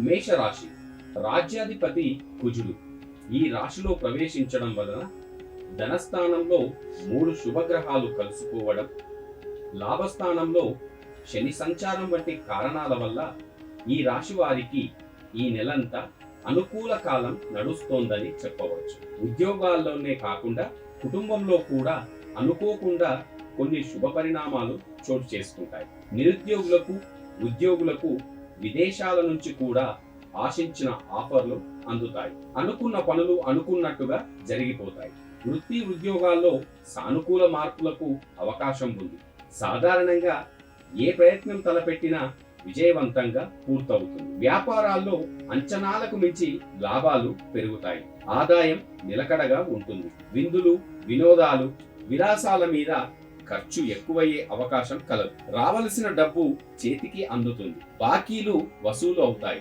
మేషరాశి రాజ్యాధిపతి కుజుడు ఈ రాశిలో ప్రవేశించడం వలన ధనస్థానంలో 3 శుభగ్రహాలు కలుసుకోవడం, లాభస్థానంలో శని సంచారం వంటి కారణాల వల్ల ఈ రాశి వారికి ఈ నెలంతా అనుకూల కాలం నడుస్తోందని చెప్పవచ్చు. ఉద్యోగాల్లోనే కాకుండా కుటుంబంలో కూడా అనుకోకుండా కొన్ని శుభ పరిణామాలు చోటు చేసుకుంటాయి. నిరుద్యోగులకు, ఉద్యోగులకు విదేశాల నుంచి కూడా ఆశించిన ఆఫర్లు అందుతాయి. అనుకున్న పనులు అనుకున్నట్టుగా జరిగిపోతాయి. వృత్తి ఉద్యోగాల్లో సానుకూల మార్పులకు అవకాశం ఉంది. సాధారణంగా ఏ ప్రయత్నం తలపెట్టినా విజయవంతంగా పూర్తవుతుంది. వ్యాపారాల్లో అంచనాలకు మించి లాభాలు పెరుగుతాయి. ఆదాయం నిలకడగా ఉంటుంది. విందులు, వినోదాలు, విలాసాల మీద ఖర్చు ఎక్కువయ్యే అవకాశం కలదు. రావలసిన డబ్బు చేతికి అందుతుంది. బాకీలు వసూలు అవుతాయి.